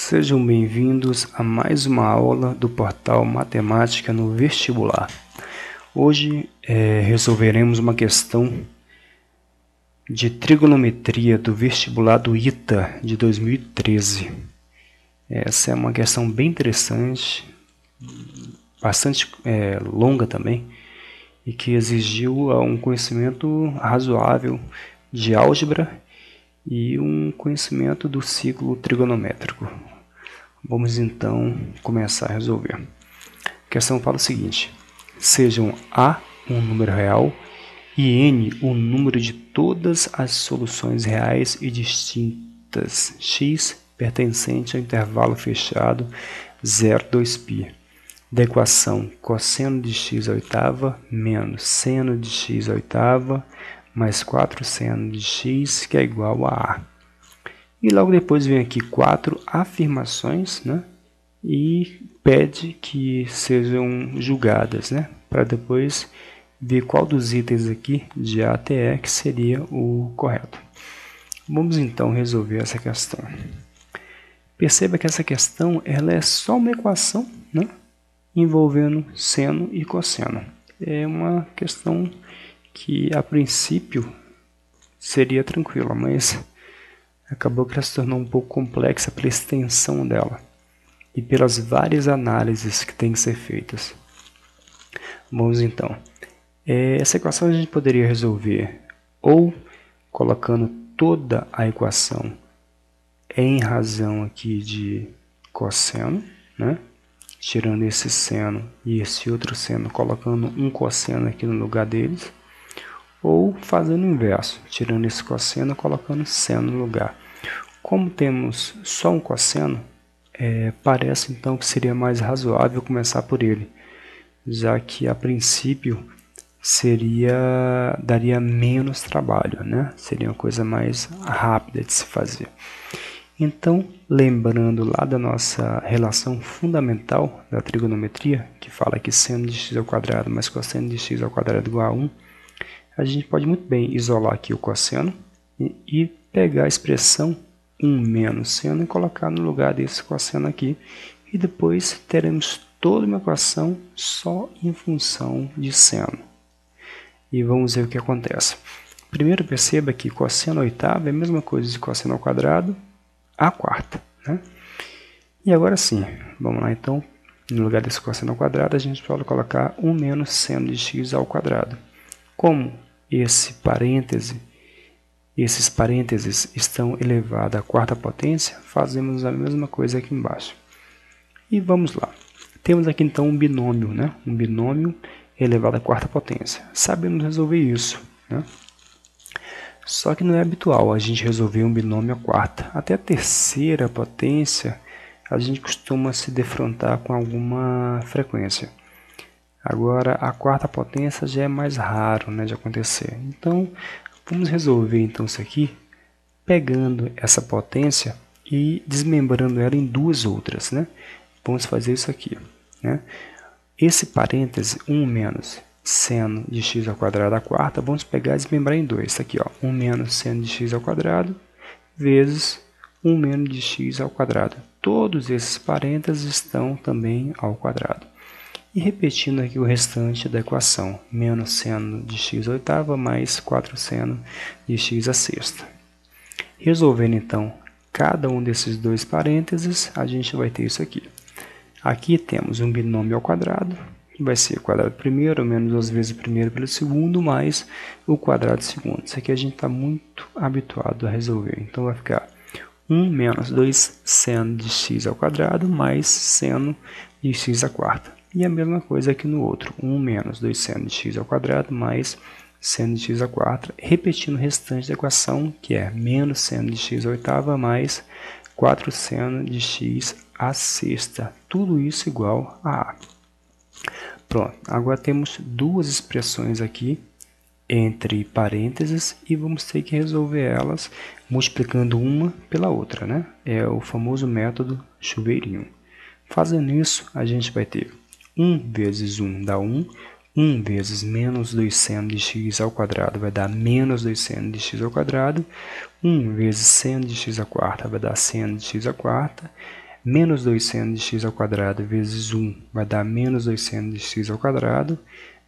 Sejam bem-vindos a mais uma aula do portal Matemática no Vestibular. Hoje resolveremos uma questão de trigonometria do vestibular do ITA de 2013. Essa é uma questão bem interessante, bastante longa também, e que exigiu um conhecimento razoável de álgebra e um conhecimento do ciclo trigonométrico. Vamos então começar a resolver. A questão fala o seguinte: sejam A um número real e N o número de todas as soluções reais e distintas x pertencente ao intervalo fechado 0, 2π da equação cosseno de x à oitava menos seno de x à oitava mais 4 seno de x, que é igual a A. E logo depois vem aqui 4 afirmações, né? E pede que sejam julgadas, né? Para depois ver qual dos itens aqui, de A até E, que seria o correto. Vamos então resolver essa questão. Perceba que essa questão ela é só uma equação, né? Envolvendo seno e cosseno. É uma questão que a princípio seria tranquila, mas acabou que ela se tornou um pouco complexa pela extensão dela e pelas várias análises que têm que ser feitas. Vamos então. Essa equação a gente poderia resolver ou colocando toda a equação em razão aqui de cosseno, né? Tirando esse seno e esse outro seno, colocando um cosseno aqui no lugar deles, ou fazendo o inverso, tirando esse cosseno e colocando seno no lugar. Como temos só um cosseno, parece então que seria mais razoável começar por ele, já que a princípio daria menos trabalho, né? Seria uma coisa mais rápida de se fazer. Então, lembrando lá da nossa relação fundamental da trigonometria, que fala que seno de x ao quadrado mais cosseno de x ao quadrado igual a 1, a gente pode muito bem isolar aqui o cosseno e pegar a expressão 1 menos seno e colocar no lugar desse cosseno aqui. E depois teremos toda uma equação só em função de seno. E vamos ver o que acontece. Primeiro perceba que cosseno oitavo é a mesma coisa de cosseno ao quadrado à quarta, né? E agora sim, vamos lá então. No lugar desse cosseno ao quadrado, a gente pode colocar 1 menos seno de x ao quadrado. Como esses parênteses estão elevados à quarta potência, fazemos a mesma coisa aqui embaixo. E vamos lá. Temos aqui então um binômio, né? Um binômio elevado à quarta potência. Sabemos resolver isso, né? Só que não é habitual a gente resolver um binômio à quarta. Até a terceira potência, a gente costuma se defrontar com alguma frequência. Agora, a quarta potência já é mais raro, né, de acontecer. Então, vamos resolver então isso aqui, pegando essa potência e desmembrando ela em duas outras, né? Vamos fazer isso aqui, né? Esse parêntese, 1 menos seno de x ao quadrado à quarta, vamos pegar e desmembrar em dois. Isso aqui, ó, 1 menos seno de x ao quadrado vezes 1 menos de x ao quadrado. Todos esses parênteses estão também ao quadrado. E repetindo aqui o restante da equação, menos seno de x à oitava mais 4 seno de x à sexta. Resolvendo então cada um desses dois parênteses, a gente vai ter isso aqui. Aqui temos um binômio ao quadrado, que vai ser o quadrado primeiro menos 2 vezes o primeiro pelo segundo, mais o quadrado segundo. Isso aqui a gente está muito habituado a resolver. Então vai ficar 1 menos 2 seno de x ao quadrado mais seno de x à quarta. E a mesma coisa aqui no outro, 1 menos 2 seno de x ao quadrado mais seno de x à quarta, repetindo o restante da equação, que é menos seno de x à oitava mais 4 seno de x à sexta. Tudo isso igual a A. Pronto, agora temos duas expressões aqui entre parênteses e vamos ter que resolver elas multiplicando uma pela outra, né? É o famoso método chuveirinho. Fazendo isso, a gente vai ter 1 vezes 1 dá 1, 1 vezes menos 2 seno de x ao quadrado vai dar menos 2 seno de x ao quadrado, 1 vezes seno de x à quarta vai dar seno de x à quarta, Menos 2 seno de x ao quadrado vezes 1 vai dar menos 2 seno de x ao quadrado.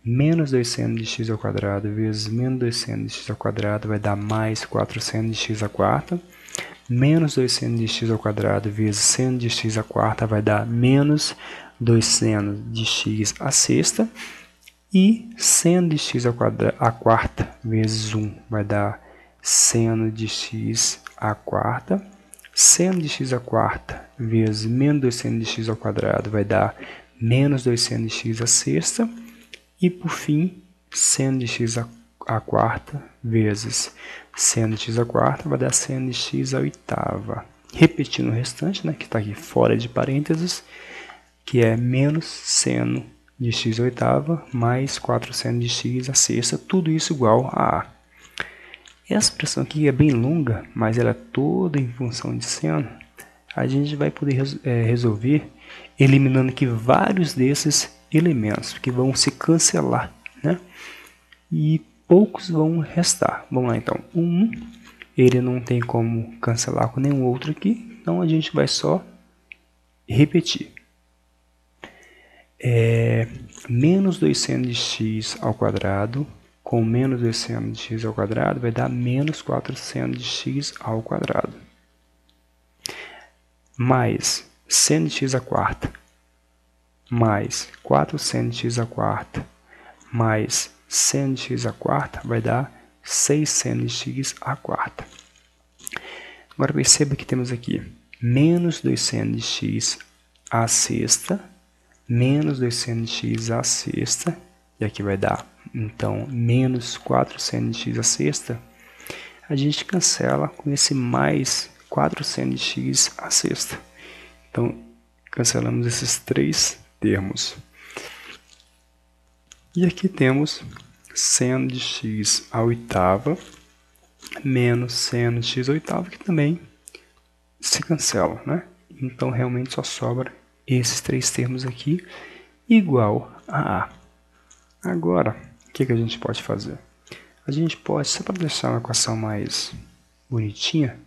Menos 2 seno de x ao quadrado vezes menos 2 seno de x ao quadrado vai dar mais 4 seno de x à quarta. Menos 2 seno de x ao quadrado vezes seno de x à quarta vai dar menos 2 seno de x à sexta. E seno de x à quarta vezes 1 vai dar seno de x à quarta. Seno de x à quarta vezes menos 2 seno de x ao quadrado vai dar menos 2 seno de x à sexta. E, por fim, seno de x à quarta vezes seno de x à quarta vai dar seno de x à oitava. Repetindo o restante, né, que está aqui fora de parênteses, que é menos seno de x à oitava mais 4 seno de x à sexta, tudo isso igual a A. Essa expressão aqui é bem longa, mas ela é toda em função de seno. A gente vai poder resolver eliminando aqui vários desses elementos que vão se cancelar, né? E poucos vão restar. Vamos lá então. O 1, ele não tem como cancelar com nenhum outro aqui, então a gente vai só repetir. Menos 2 seno de x ao quadrado com menos 2 seno de x ao quadrado vai dar menos 4 seno de x ao quadrado. Mais seno de x à quarta mais 4 seno de x à quarta mais seno de x à quarta vai dar 6 seno de x à quarta. Agora perceba que temos aqui menos 2 seno de x à sexta, menos 2 seno de x à sexta, e aqui vai dar, então, menos 4 seno de x à sexta. A gente cancela com esse mais 4 seno de x à sexta. Então, cancelamos esses três termos. E aqui temos seno de x à oitava menos seno de x à oitava, que também se cancelam, né? Então, realmente só sobra esses três termos aqui, igual a A. Agora, o que a gente pode fazer? A gente pode, só para deixar uma equação mais bonitinha,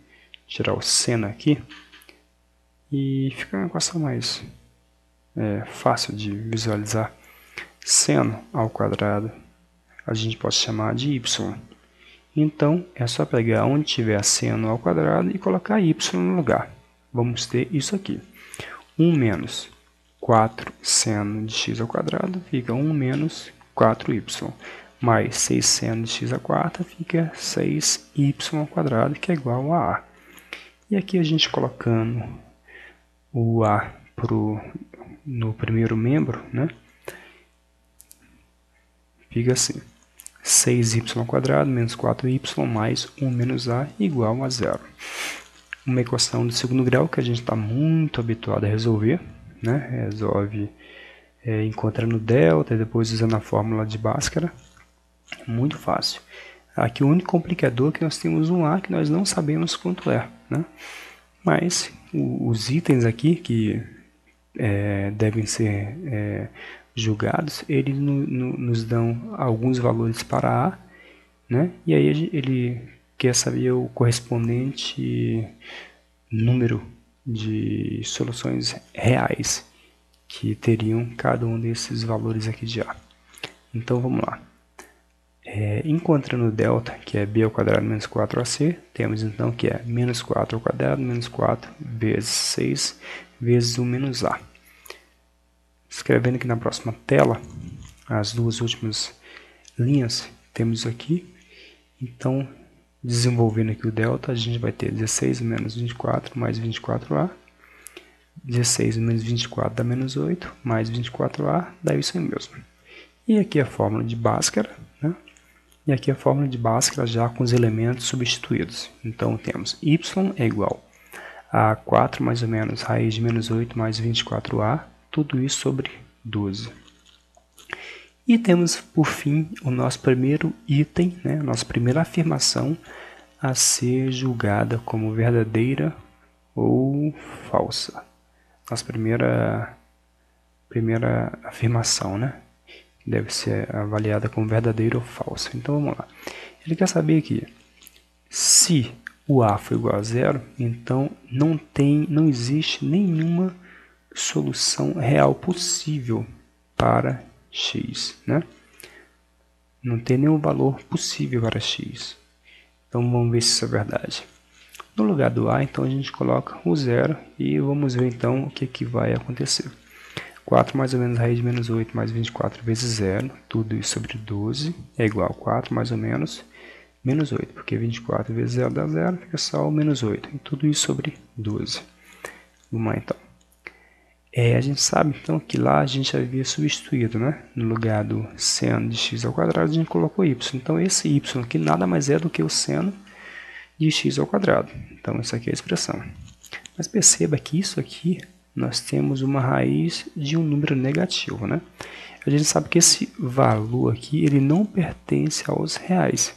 tirar o seno aqui e ficar uma equação mais fácil de visualizar. Seno ao quadrado a gente pode chamar de y. Então, é só pegar onde tiver seno ao quadrado e colocar y no lugar. Vamos ter isso aqui. 1 menos 4 seno de x ao quadrado fica 1 menos 4y. Mais 6 seno de x à quarta fica 6y ao quadrado, que é igual a A. E aqui a gente colocando o A no primeiro membro, né? Fica assim. 6y ao quadrado menos 4y mais 1 menos A igual a 0. Uma equação de segundo grau que a gente está muito habituado a resolver, né? Resolve encontrando delta e depois usando a fórmula de Bhaskara. Muito fácil. Aqui o único complicador é que nós temos um A que nós não sabemos quanto é, né? Mas os itens aqui que devem ser julgados, eles nos dão alguns valores para A, né? E aí ele quer saber o correspondente número de soluções reais que teriam cada um desses valores aqui de A. Então vamos lá. Encontrando o delta, que é b ao quadrado menos 4ac, temos então que é menos 4 ao quadrado menos 4 vezes 6 vezes 1 menos a. Escrevendo aqui na próxima tela, as duas últimas linhas, temos aqui. Então, desenvolvendo aqui o delta, a gente vai ter 16 menos 24 mais 24a. 16 menos 24 dá menos 8, mais 24a dá isso aí mesmo. E aqui a fórmula de Bhaskara, né? E aqui a fórmula de Bhaskara já com os elementos substituídos. Então temos y é igual a 4 mais ou menos raiz de menos 8 mais 24a, tudo isso sobre 12. E temos, por fim, o nosso primeiro item, né? Nossa primeira afirmação a ser julgada como verdadeira ou falsa. Nossa primeira afirmação, né? Deve ser avaliada como verdadeira ou falsa. Então vamos lá. Ele quer saber aqui se o a for igual a zero, então não existe nenhuma solução real possível para x, né? Não tem nenhum valor possível para x. Então vamos ver se isso é verdade. No lugar do a, então a gente coloca o zero e vamos ver então o que vai acontecer. 4 mais ou menos raiz de menos 8 mais 24 vezes zero, tudo isso sobre 12 é igual a 4 mais ou menos menos 8, porque 24 vezes 0 dá 0, fica só o menos 8, e tudo isso sobre 12. Vamos lá então. A gente sabe então que lá a gente havia substituído, né? No lugar do seno de x ao quadrado, a gente colocou y. Então esse y aqui nada mais é do que o seno de x ao quadrado. Então essa aqui é a expressão. Mas perceba que isso aqui nós temos uma raiz de um número negativo, né? A gente sabe que esse valor aqui ele não pertence aos reais.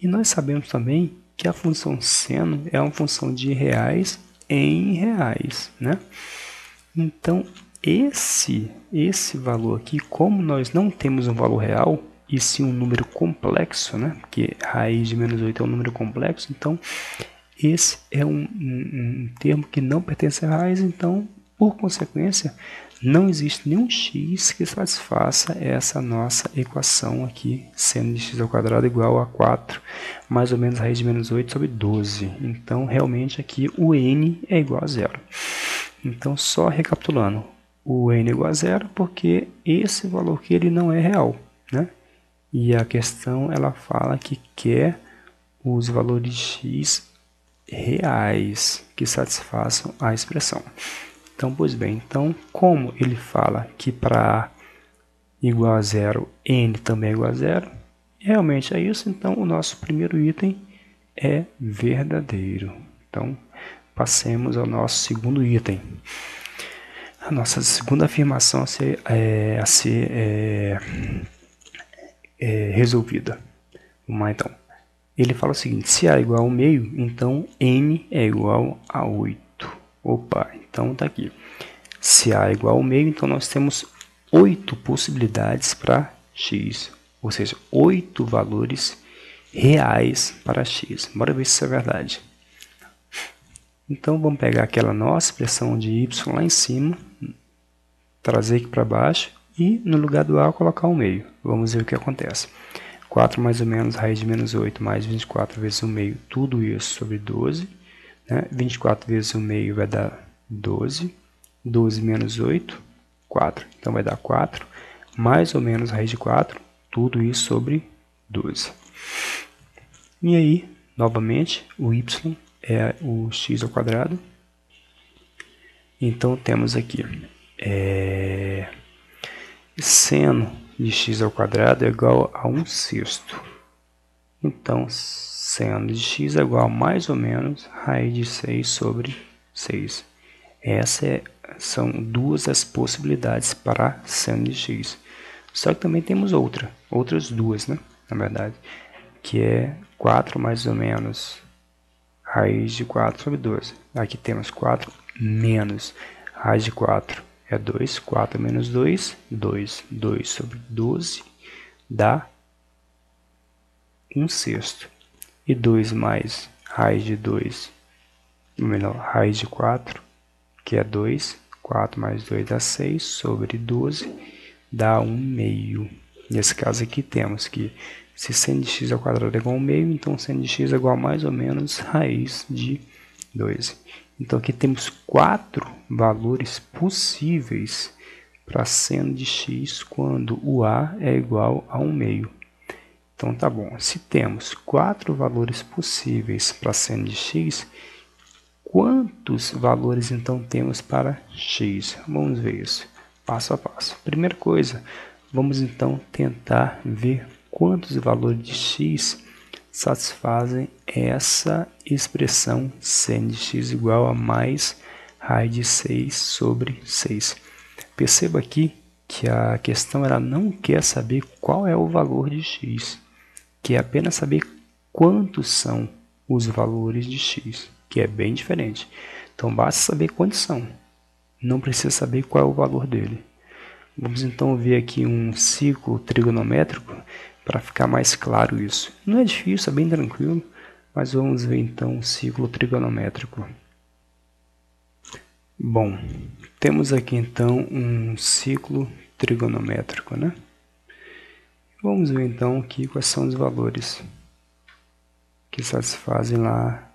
E nós sabemos também que a função seno é uma função de reais em reais, né? Então, esse valor aqui, como nós não temos um valor real, e sim um número complexo, né? Porque raiz de menos 8 é um número complexo, então esse é um termo que não pertence a raiz, então, por consequência, não existe nenhum x que satisfaça essa nossa equação aqui, seno de x ao quadrado igual a 4, mais ou menos raiz de menos 8 sobre 12. Então, realmente, aqui o n é igual a zero. Então, só recapitulando, o n é igual a zero porque esse valor aqui ele não é real, né? E a questão, ela fala que quer os valores de x reais que satisfaçam a expressão. Então, pois bem, então, como ele fala que para a igual a zero, n também é igual a zero, realmente é isso, então o nosso primeiro item é verdadeiro. Então, passemos ao nosso segundo item. A nossa segunda afirmação a ser resolvida. Vamos lá, então. Ele fala o seguinte, se A é igual ao meio, então N é igual a 8. Opa, então tá aqui. Se A é igual ao meio, então nós temos 8 possibilidades para x. Ou seja, 8 valores reais para x. Bora ver se isso é verdade. Então vamos pegar aquela nossa expressão de y lá em cima, trazer aqui para baixo e no lugar do A colocar o meio. Vamos ver o que acontece. 4 mais ou menos raiz de menos 8 mais 24 vezes o meio, tudo isso sobre 12. Né? 24 vezes o meio vai dar 12. 12 menos 8, 4. Então vai dar 4. Mais ou menos raiz de 4, tudo isso sobre 12. E aí, novamente, o y é o x ao quadrado. Então temos aqui seno de x ao quadrado é igual a 1/6. Então, seno de x é igual a mais ou menos raiz de 6 sobre 6. Essas são duas as possibilidades para seno de x. Só que também temos outras duas, né? Na verdade, que é 4 mais ou menos raiz de 4 sobre 12. Aqui temos 4 menos raiz de 4 é 2. 4 menos 2, 2. 2 sobre 12 dá 1/6. E 2 mais raiz de 2, ou melhor, raiz de 4, que é 2. 4 mais 2 dá 6 sobre 12 dá 1/2. Nesse caso aqui temos que se seno de x ao quadrado é igual a 1/2, então seno de x é igual a mais ou menos raiz de 2. Então aqui temos 4 valores possíveis para seno de x quando o a é igual a 1/2. Então tá bom, se temos 4 valores possíveis para seno de x, quantos valores então temos para x? Vamos ver isso passo a passo. Primeira coisa, vamos então tentar ver quantos valores de x satisfazem essa expressão seno de x igual a mais raiz de 6 sobre 6. Perceba aqui que a questão ela não quer saber qual é o valor de x, quer apenas saber quantos são os valores de x, que é bem diferente. Então basta saber quantos são, não precisa saber qual é o valor dele. Vamos então ver aqui um ciclo trigonométrico para ficar mais claro isso. Não é difícil, é bem tranquilo. Mas vamos ver então o ciclo trigonométrico. Bom, temos aqui então um ciclo trigonométrico, né? Vamos ver então aqui quais são os valores que satisfazem lá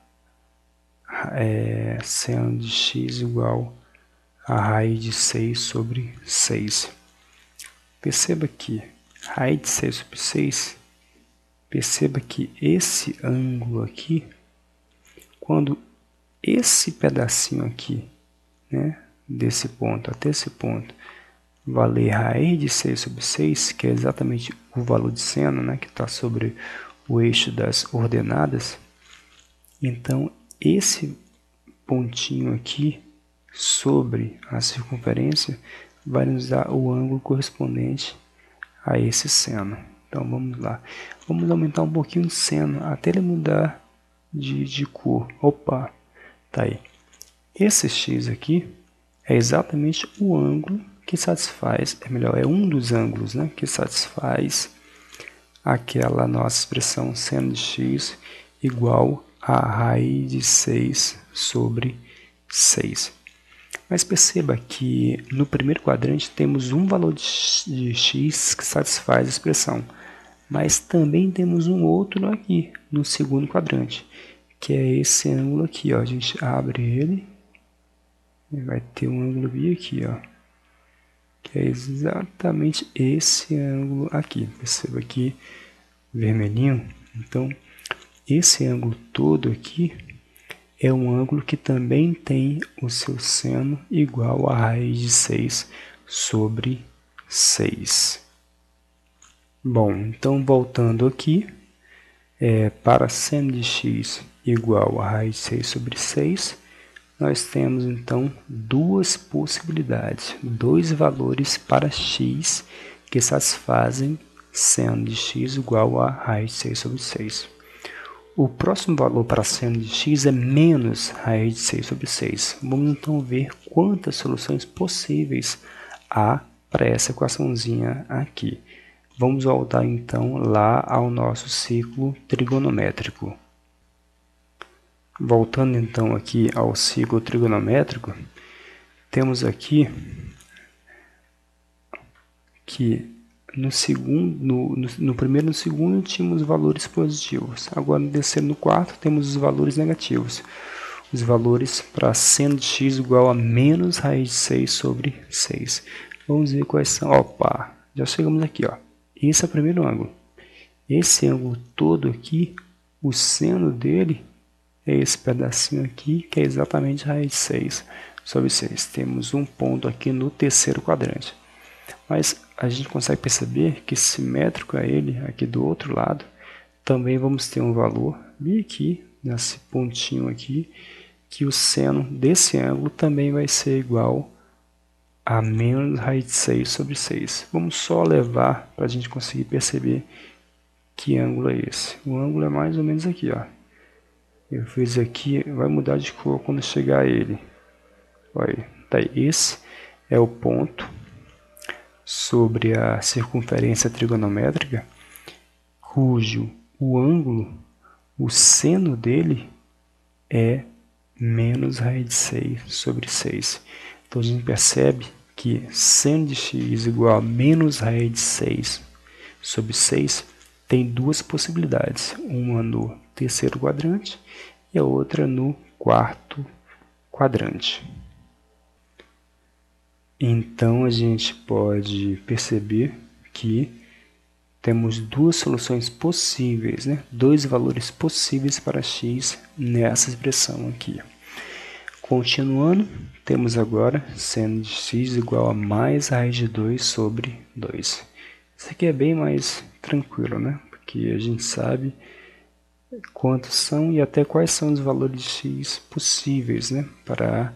seno de x igual a raiz de 6 sobre 6. Perceba que raiz de 6 sobre 6, perceba que esse ângulo aqui, quando esse pedacinho aqui, né, desse ponto até esse ponto, valer raiz de 6 sobre 6, que é exatamente o valor de seno, né, que está sobre o eixo das ordenadas, então esse pontinho aqui sobre a circunferência vai nos dar o ângulo correspondente a esse seno. Então vamos lá, vamos aumentar um pouquinho o seno até ele mudar de cor. Opa, tá aí. Esse x aqui é exatamente o ângulo que satisfaz, é um dos ângulos, né, que satisfaz aquela nossa expressão seno de x igual a raiz de 6 sobre 6. Mas perceba que no primeiro quadrante temos um valor de x que satisfaz a expressão, mas também temos um outro aqui no segundo quadrante, que é esse ângulo aqui, ó. A gente abre ele e vai ter um ângulo B aqui, ó, que é exatamente esse ângulo aqui. Perceba aqui, vermelhinho. Então, esse ângulo todo aqui é um ângulo que também tem o seu seno igual a raiz de 6 sobre 6. Bom, então voltando aqui, para seno de x igual a raiz de 6 sobre 6, nós temos então duas possibilidades, dois valores para x que satisfazem seno de x igual a raiz de 6 sobre 6. O próximo valor para seno de x é menos raiz de 6 sobre 6. Vamos então ver quantas soluções possíveis há para essa equaçãozinha aqui. Vamos voltar então lá ao nosso ciclo trigonométrico. Voltando então aqui ao ciclo trigonométrico, temos aqui que no primeiro e no segundo tínhamos valores positivos. Agora no terceiro e no quarto temos os valores negativos. Os valores para seno de x igual a menos raiz de 6 sobre 6. Vamos ver quais são. Opa, já chegamos aqui, ó. Esse é o primeiro ângulo. Esse ângulo todo aqui, o seno dele é esse pedacinho aqui, que é exatamente raiz de 6 sobre 6. Temos um ponto aqui no terceiro quadrante. Mas a gente consegue perceber que simétrico a ele, aqui do outro lado, também vamos ter um valor, e aqui, nesse pontinho aqui, que o seno desse ângulo também vai ser igual a menos raiz de 6 sobre 6. Vamos só levar para a gente conseguir perceber que ângulo é esse. O ângulo é mais ou menos aqui, ó. Eu fiz aqui, vai mudar de cor quando chegar a ele. Olha, tá aí. Esse é o ponto sobre a circunferência trigonométrica, cujo o ângulo, o seno dele é menos raiz de 6 sobre 6. Então a gente percebe que seno de x igual a menos raiz de 6 sobre 6 tem duas possibilidades, uma no terceiro quadrante e a outra no quarto quadrante. Então a gente pode perceber que temos duas soluções possíveis, né? Dois valores possíveis para x nessa expressão aqui. Continuando, temos agora seno de x igual a mais raiz de 2 sobre 2. Isso aqui é bem mais tranquilo, né? Porque a gente sabe quantos são e até quais são os valores de x possíveis, né? Para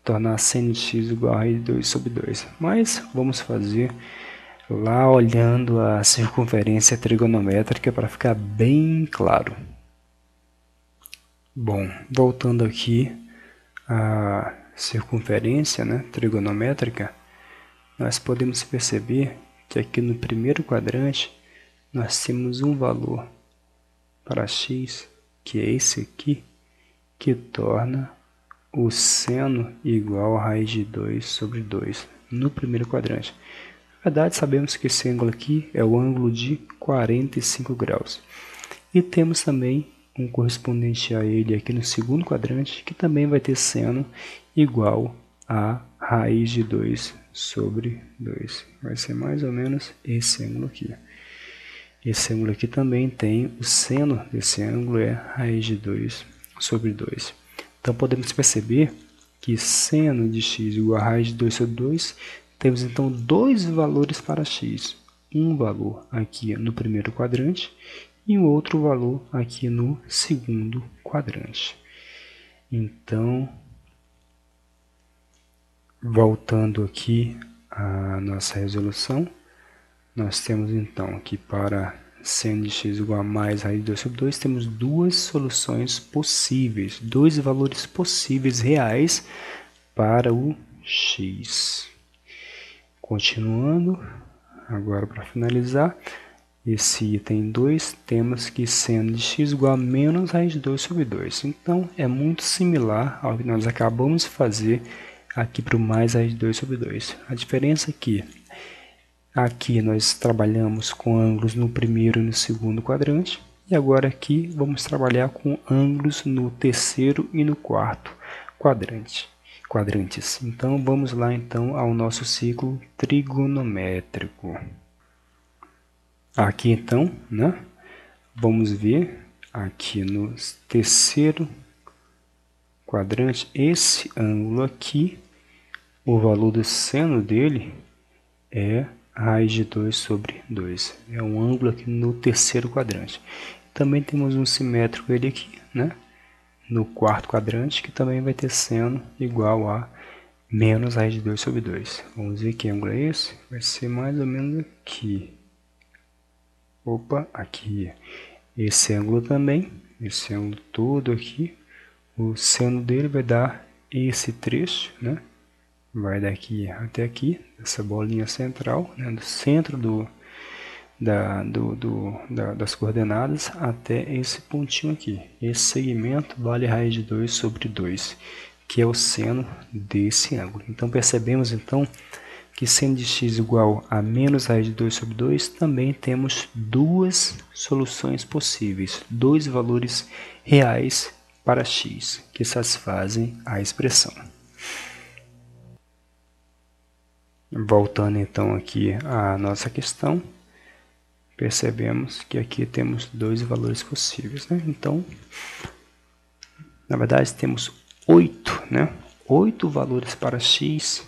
tornar seno de x igual a raiz de 2 sobre 2. Mas vamos fazer lá olhando a circunferência trigonométrica para ficar bem claro. Bom, voltando aqui à circunferência, né, trigonométrica, nós podemos perceber que aqui no primeiro quadrante nós temos um valor para x que é esse aqui, que torna o seno igual a raiz de 2 sobre 2 no primeiro quadrante. Na verdade, sabemos que esse ângulo aqui é o ângulo de 45 graus. E temos também um correspondente a ele aqui no segundo quadrante, que também vai ter seno igual a raiz de 2 sobre 2. Vai ser mais ou menos esse ângulo aqui. Esse ângulo aqui também tem o seno desse ângulo é raiz de 2 sobre 2. Então, podemos perceber que seno de x igual a raiz de 2 sobre 2, temos então dois valores para x. Um valor aqui no primeiro quadrante e um outro valor aqui no segundo quadrante. Então, voltando aqui à nossa resolução, nós temos então que para seno de x igual a mais raiz de 2 sobre 2, temos duas soluções possíveis, dois valores possíveis reais para o x. Continuando, agora para finalizar, esse item 2, temos que seno de x igual a menos raiz de 2 sobre 2. Então, é muito similar ao que nós acabamos de fazer aqui para o mais raiz de 2 sobre 2. A diferença é que aqui nós trabalhamos com ângulos no primeiro e no segundo quadrante. E agora aqui vamos trabalhar com ângulos no terceiro e no quarto quadrantes. Então, vamos lá então ao nosso ciclo trigonométrico. Aqui então, vamos ver aqui no terceiro quadrante, esse ângulo aqui, o valor do seno dele é raiz de 2 sobre 2. É um ângulo aqui no terceiro quadrante. Também temos um simétrico ele aqui, no quarto quadrante, que também vai ter seno igual a menos raiz de 2 sobre 2. Vamos ver que ângulo é esse? Vai ser mais ou menos aqui. Opa, aqui. Esse ângulo também, esse ângulo todo aqui, o seno dele vai dar esse trecho, vai daqui até aqui, essa bolinha central, do centro das coordenadas até esse pontinho aqui. Esse segmento vale raiz de 2 sobre 2, que é o seno desse ângulo. Então, percebemos então que seno de x igual a menos raiz de 2 sobre 2, também temos duas soluções possíveis, dois valores reais para x, que satisfazem a expressão. Voltando então aqui à nossa questão, percebemos que aqui temos dois valores possíveis. Então, na verdade, temos 8, 8 valores para x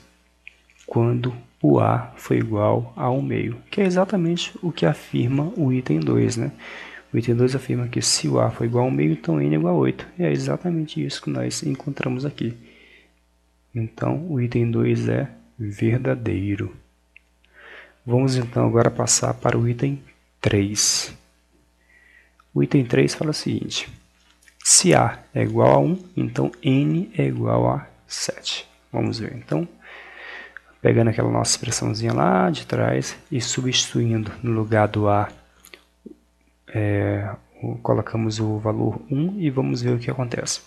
quando o A foi igual a 1/2, que é exatamente o que afirma o item 2. O item 2 afirma que se o A for igual a 1/2, então N é igual a 8. E é exatamente isso que nós encontramos aqui. Então, o item 2 é verdadeiro. Vamos então agora passar para o item 3. O item 3 fala o seguinte: se A é igual a 1, então N é igual a 7. Vamos ver. Então, pegando aquela nossa expressãozinha lá de trás e substituindo no lugar do A, colocamos o valor 1 e vamos ver o que acontece.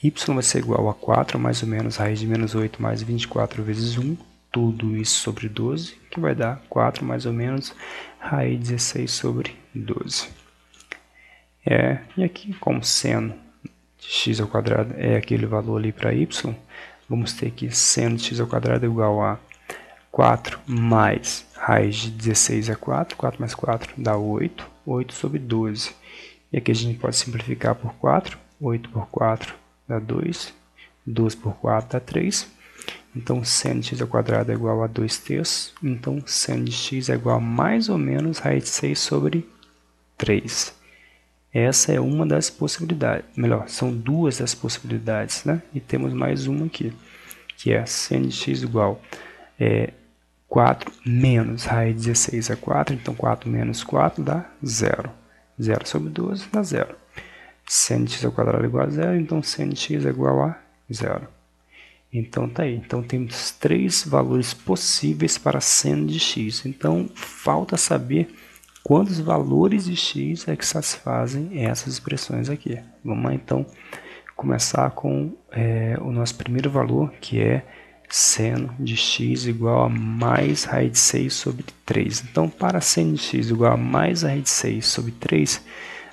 Y vai ser igual a 4 mais ou menos raiz de menos 8 mais 24 vezes 1, tudo isso sobre 12, que vai dar 4 mais ou menos raiz de 16 sobre 12. E aqui, como seno de x ao quadrado é aquele valor ali para y, vamos ter que seno de x ao quadrado é igual a 4 mais raiz de 16 é 4, 4 mais 4 dá 8, 8 sobre 12. E aqui a gente pode simplificar por 4, 8 por 4 dá 2, 12 por 4 dá 3. Então, seno de x ao quadrado é igual a 2/3. Então, seno de x é igual a mais ou menos raiz de 6 sobre 3. Essa é uma das possibilidades. Melhor, são duas das possibilidades, E temos mais uma aqui, que é seno de x igual a 4 menos raiz de 16 é 4. Então, 4 menos 4 dá 0. 0 sobre 12 dá 0. Seno de x ao quadrado é igual a 0. Então, seno de x é igual a 0. Então, tá aí. Então, temos três valores possíveis para seno de x. Então, falta saber quantos valores de x é que satisfazem essas expressões aqui. Vamos lá, então, começar com o nosso primeiro valor, que é seno de x igual a mais raiz de 6 sobre 3. Então, para seno de x igual a mais raiz de 6 sobre 3,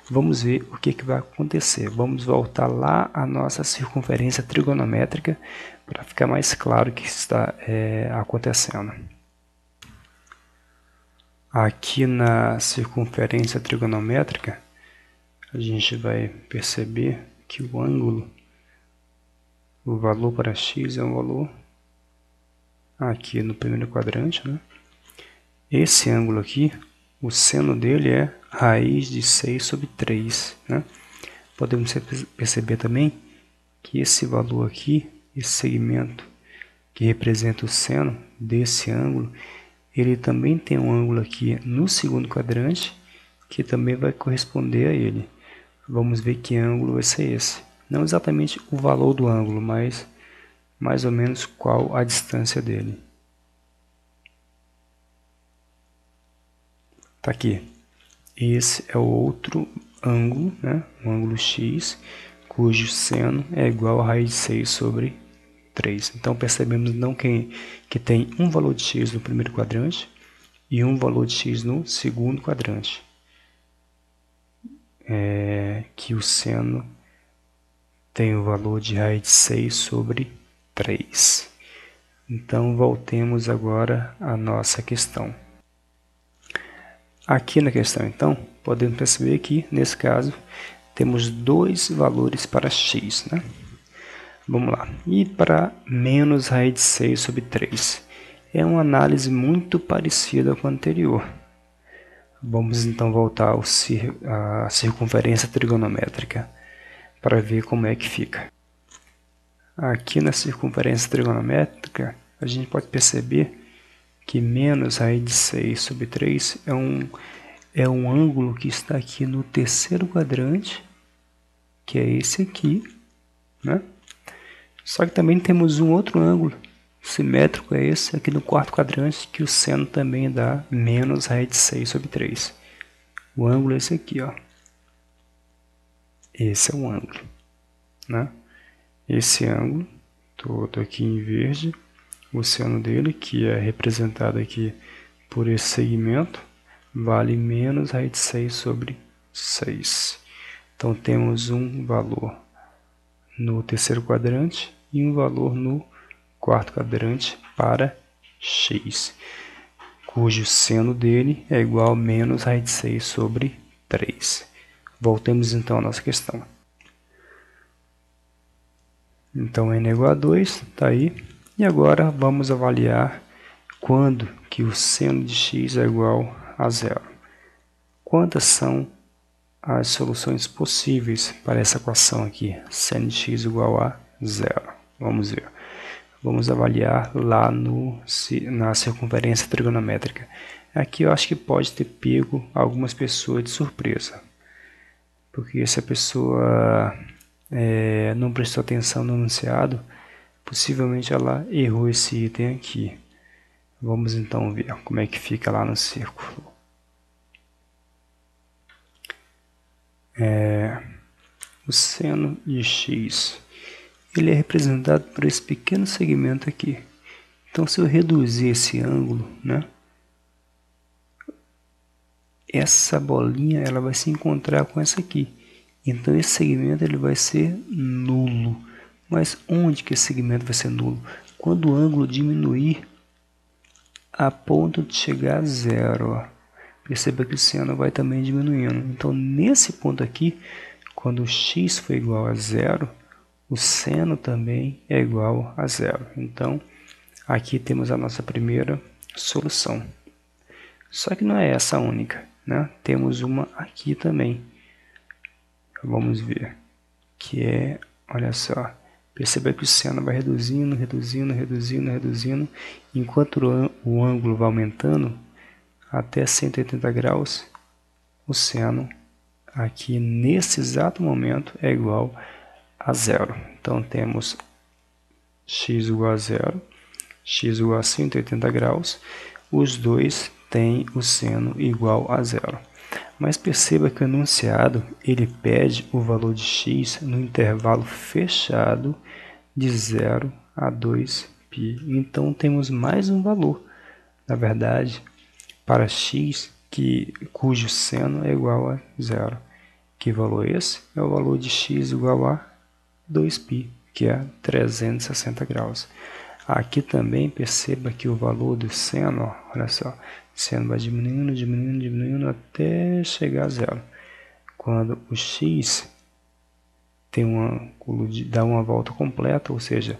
vamos ver o que vai acontecer. Vamos voltar lá à nossa circunferência trigonométrica para ficar mais claro o que está acontecendo. Aqui na circunferência trigonométrica, a gente vai perceber que o ângulo, o valor para x é um valor aqui no primeiro quadrante, né? Esse ângulo aqui, o seno dele é raiz de 6 sobre 3, né? Podemos perceber também que esse valor aqui, esse segmento que representa o seno desse ângulo, ele também tem um ângulo aqui no segundo quadrante, que também vai corresponder a ele. Vamos ver que ângulo vai ser esse. Não exatamente o valor do ângulo, mas mais ou menos qual a distância dele. Está aqui. Esse é o outro ângulo, né? O ângulo x, cujo seno é igual a raiz de 6 sobre 3. Então, percebemos então que tem um valor de x no primeiro quadrante e um valor de x no segundo quadrante. Que o seno tem o valor de raiz de 6 sobre 3. Então, voltemos agora à nossa questão. Aqui na questão, então, podemos perceber que, nesse caso, temos dois valores para x, né? Vamos lá. E para menos raiz de 6 sobre 3. É uma análise muito parecida com a anterior. Vamos então voltar à circunferência trigonométrica para ver como é que fica. Aqui na circunferência trigonométrica, a gente pode perceber que menos raiz de 6 sobre 3 é um ângulo que está aqui no terceiro quadrante, que é esse aqui, né? Só que também temos um outro ângulo simétrico, é esse aqui no quarto quadrante, que o seno também dá menos raiz de 6 sobre 3. O ângulo é esse aqui, ó. Esse é o ângulo, né? Esse ângulo, todo aqui em verde, o seno dele, que é representado aqui por esse segmento, vale menos raiz de 6 sobre 6. Então, temos um valor no terceiro quadrante e um valor no quarto quadrante para x, cujo seno dele é igual a menos raiz de 6 sobre 3. Voltemos então à nossa questão. Então, n é igual a 2, está aí. E agora vamos avaliar quando que o seno de x é igual a zero. Quantas são as soluções possíveis para essa equação aqui? Seno de x igual a zero. Vamos ver. Vamos avaliar lá na circunferência trigonométrica. Aqui eu acho que pode ter pego algumas pessoas de surpresa. Porque se a pessoa não prestou atenção no enunciado, possivelmente ela errou esse item aqui. Vamos então ver como é que fica lá no círculo. O seno de x, ele é representado por esse pequeno segmento aqui. Então, se eu reduzir esse ângulo, né, essa bolinha ela vai se encontrar com essa aqui. Então, esse segmento ele vai ser nulo. Mas onde que esse segmento vai ser nulo? Quando o ângulo diminuir a ponto de chegar a zero. Ó. Perceba que o seno vai também diminuindo. Então, nesse ponto aqui, quando x for igual a zero, o seno também é igual a zero. Então, aqui temos a nossa primeira solução. Só que não é essa a única, né? Temos uma aqui também. Vamos ver. Que é, olha só, perceba que o seno vai reduzindo, reduzindo, reduzindo, reduzindo, enquanto o ângulo vai aumentando até 180 graus, o seno aqui nesse exato momento é igual a zero. Então, temos x igual a zero, x igual a 180 graus, os dois tem o seno igual a zero. Mas perceba que o enunciado ele pede o valor de x no intervalo fechado de 0 a 2π. Então temos mais um valor, na verdade, para x cujo seno é igual a zero. Que valor é esse? É o valor de x igual a 2π, que é 360 graus. Aqui também perceba que o valor do seno, ó, olha só, o seno vai diminuindo, diminuindo, diminuindo até chegar a zero. Quando o x tem um ângulo dá uma volta completa, ou seja,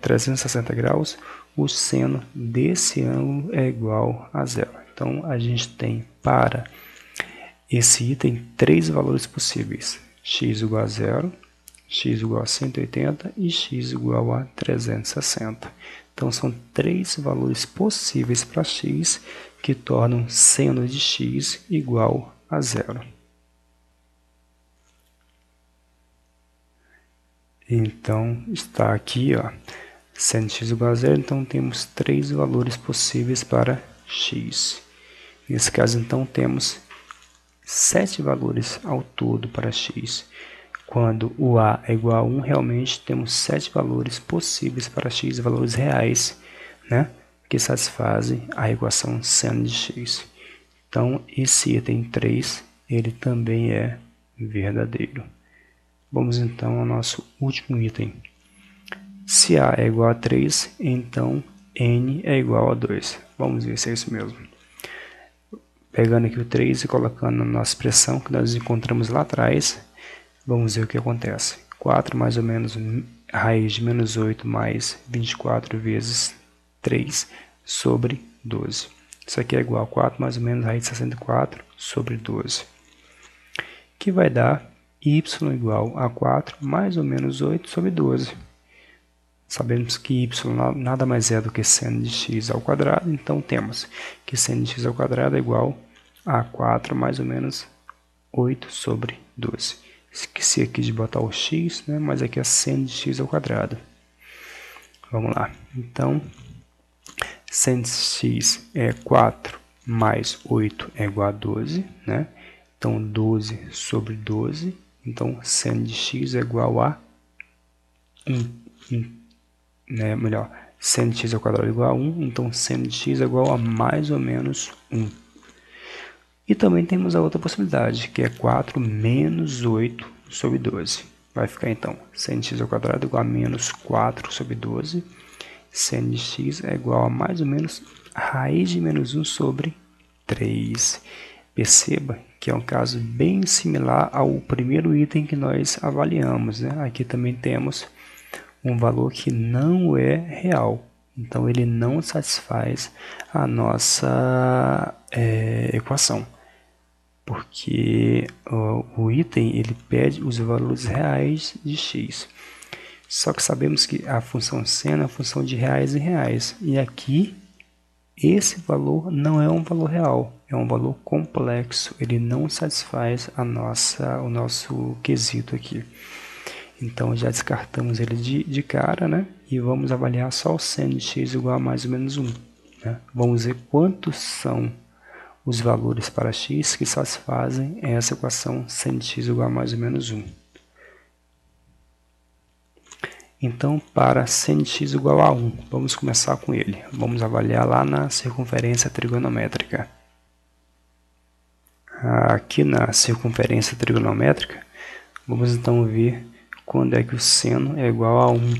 360 graus, o seno desse ângulo é igual a zero. Então, a gente tem para esse item 3 valores possíveis: x igual a zero, x igual a 180 e x igual a 360. Então, são 3 valores possíveis para x que tornam seno de x igual a zero. Então, está aqui, ó, seno de x igual a zero, então temos 3 valores possíveis para x. Nesse caso, então, temos 7 valores ao todo para x. Quando o a é igual a 1, realmente temos 7 valores possíveis para x, valores reais, né, que satisfazem a equação seno de x. Então, esse item 3, ele também é verdadeiro. Vamos então ao nosso último item. Se a é igual a 3, então n é igual a 2. Vamos ver se é isso mesmo. Pegando aqui o 3 e colocando na nossa expressão que nós encontramos lá atrás, vamos ver o que acontece. 4 mais ou menos raiz de menos 8 mais 24 vezes 3 sobre 12. Isso aqui é igual a 4 mais ou menos raiz de 64 sobre 12. Que vai dar y igual a 4 mais ou menos 8 sobre 12. Sabemos que y nada mais é do que seno de x ao quadrado, então temos que seno de x ao quadrado é igual a 4 mais ou menos 8 sobre 12. Esqueci aqui de botar o x, né? Mas aqui é seno de x ao quadrado. Vamos lá. Então, seno de x é 4 mais 8 é igual a 12, né? Então, 12 sobre 12. Então, seno de x é igual a 1. Né? Melhor, seno de x ao quadrado é igual a 1. Então, seno de x é igual a mais ou menos 1. E também temos a outra possibilidade, que é 4 menos 8 sobre 12. Vai ficar, então, seno de x ao quadrado é igual a menos 4 sobre 12. Seno de x é igual a mais ou menos raiz de menos 1 sobre 3. Perceba que é um caso bem similar ao primeiro item que nós avaliamos, né? Aqui também temos um valor que não é real. Então, ele não satisfaz a nossa equação. Porque o item ele pede os valores reais de x. Só que sabemos que a função seno é a função de reais em reais. E aqui, esse valor não é um valor real, é um valor complexo. Ele não satisfaz o nosso quesito aqui. Então, já descartamos ele de cara, né? E vamos avaliar só o seno de x igual a mais ou menos 1. Né? Vamos ver quantos são os valores para x que satisfazem essa equação seno de x igual a mais ou menos 1. Então, para seno de x igual a 1, vamos começar com ele. Vamos avaliar lá na circunferência trigonométrica. Aqui na circunferência trigonométrica, vamos então ver quando é que o seno é igual a 1.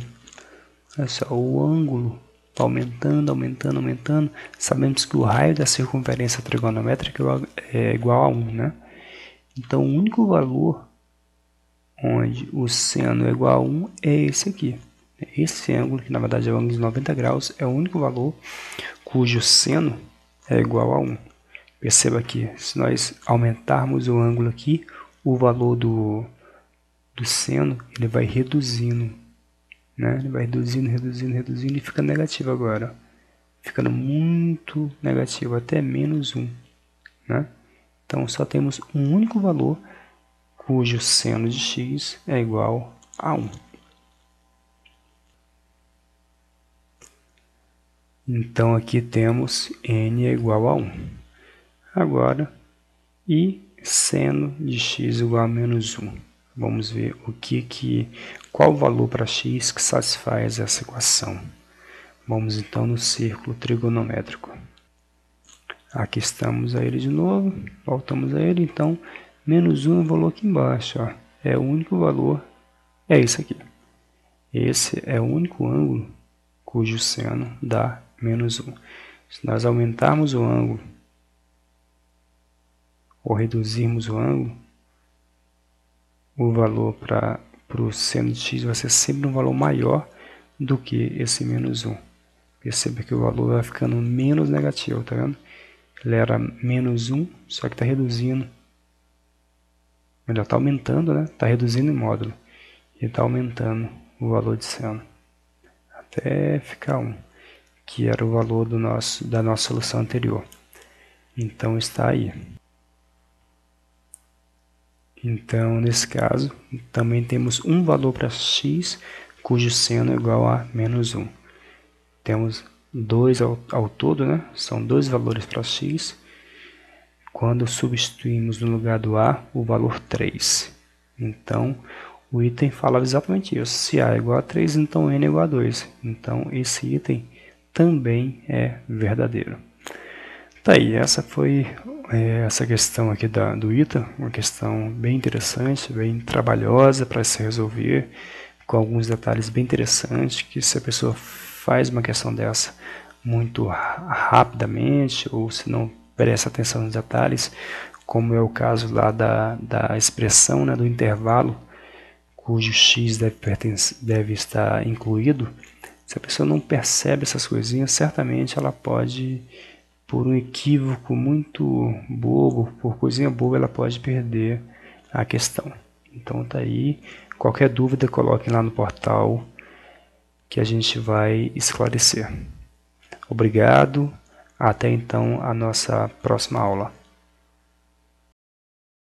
Olha só, o ângulo está aumentando, aumentando, aumentando. Sabemos que o raio da circunferência trigonométrica é igual a 1, né? Então, o único valor onde o seno é igual a 1 é esse aqui. Esse ângulo, que na verdade é o ângulo de 90 graus, é o único valor cujo seno é igual a 1. Perceba que se nós aumentarmos o ângulo aqui, o valor do seno ele vai reduzindo, né? Ele vai reduzindo, reduzindo, reduzindo e fica negativo agora. Ficando muito negativo, até menos 1. Né? Então, só temos um único valor cujo seno de x é igual a 1. Então aqui temos n é igual a 1. Agora, e seno de x igual a menos 1. Vamos ver qual o valor para x que satisfaz essa equação. Vamos então no círculo trigonométrico. Aqui estamos a ele de novo, voltamos a ele, então menos 1 é o valor aqui embaixo, ó. É o único valor, é esse aqui. Esse é o único ângulo cujo seno dá menos 1. Se nós aumentarmos o ângulo ou reduzirmos o ângulo, o valor para o seno de x vai ser sempre um valor maior do que esse menos 1. Perceba que o valor vai ficando menos negativo, tá vendo? Ele era menos 1, só que está reduzindo. Melhor, está aumentando, né? Está reduzindo em módulo. E está aumentando o valor de seno. Até ficar 1, que era o valor da nossa solução anterior. Então está aí. Então, nesse caso, também temos um valor para x, cujo seno é igual a menos 1. Temos 2 ao todo, né? São 2 valores para x. Quando substituímos no lugar do a, o valor 3. Então, o item fala exatamente isso. Se a é igual a 3, então n é igual a 2. Então, esse item também é verdadeiro. Tá aí, essa foi essa questão aqui do item, uma questão bem interessante, bem trabalhosa para se resolver, com alguns detalhes bem interessantes, que se a pessoa faz uma questão dessa muito rapidamente, ou se não presta atenção nos detalhes, como é o caso lá da expressão, né, do intervalo, cujo x deve estar incluído, se a pessoa não percebe essas coisinhas, certamente ela pode, por um equívoco muito bobo, por coisinha boba, ela pode perder a questão. Então tá aí, qualquer dúvida coloquem lá no portal que a gente vai esclarecer. Obrigado, até então a nossa próxima aula.